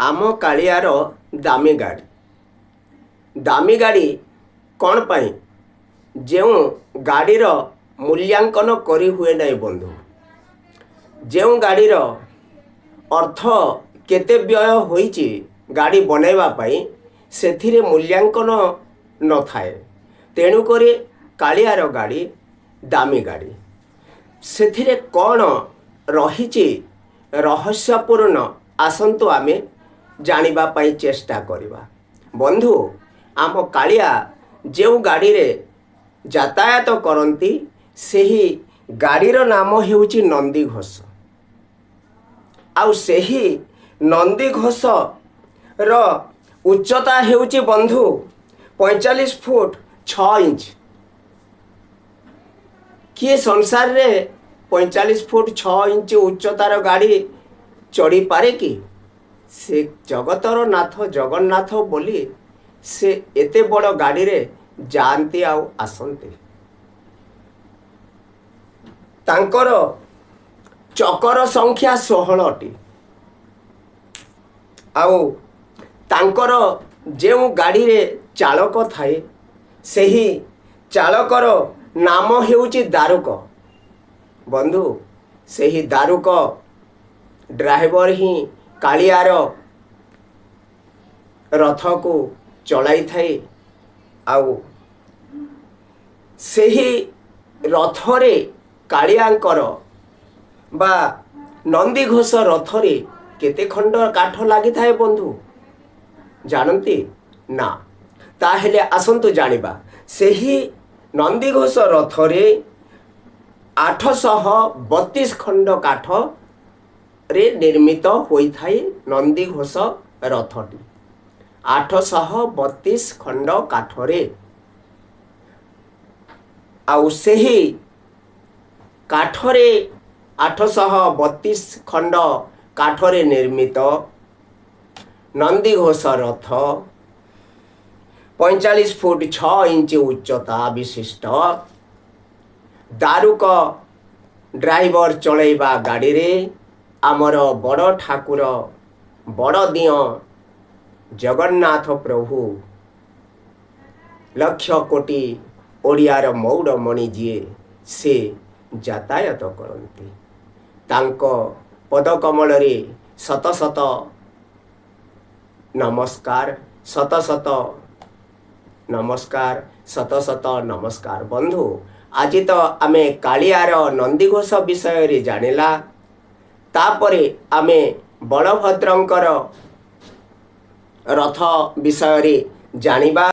आम कालियार दामी गाड़ी कौन पाई जो गाड़ीर मूल्यांकन करी हुए नहीं बंधु। जो गाड़ीर अर्थ केते व्यय होईची गाड़ी बनैबा पाई सेथिरे मूल्यांकन न थाए। तेणुक कालियार गाड़ी दामी गाड़ी सेथिरे कौन रही रहस्यपूर्ण आसंतु आमे जानिबा पाई चेष्टा करिबा। बंधु आम कालिया जो गाड़ी रे यातायात करती सेही गाड़ीर नाम हेउची नंदीघोष। आउ सेही नंदीघोष रो उच्चता हेउची बंधु 45 फुट 6 इंच। किए संसार रे 45 फुट 6 इंच उच्चतार गाड़ी चढ़ी पारे कि? से जगतर नाथ जगन्नाथ बोली से एते बड़ गाड़ी रे जानती आउ आसंती। तांकर चकर संख्या 16टी। आउ तांकर जो गाड़ी रे चालक थाए सेही चालकर नाम हेउची दारुक। बंधु सेही दारुक ड्राइवर ही कालियार रथ को चलाई थाए। आउ सेही रथरे कालियांकर बा नंदीघोष रथरे केते खंड काठ लगी थाए बंधु जानती ना? ताहेले आसंतु जानिबा। सेही नंदीघोष रथरे 832 खंड काठ रे निर्मित होई थाए नंदीघोष रथटी। 832 खंड काठरे आउ सेही काठरे 832 खंड काठरे निर्मित नंदीघोष रथ 45 फुट 6 इंच उच्चता विशिष्ट दारुक ड्राइवर चलैबा गाड़ी रे आमर बड़ ठाकुर बड़ दिय जगन्नाथ प्रभु लक्ष कोटी ओडियार मौड़मणि जीए से यातायात करती। तांको पदकमल रे शत शत नमस्कार शत शत नमस्कार शत शत नमस्कार। बंधु आज तो आमे कालियार नंदीघोष विषय रे जानिला। तापरे आमे बलभद्रंकर रथ विषय रे जानिबा।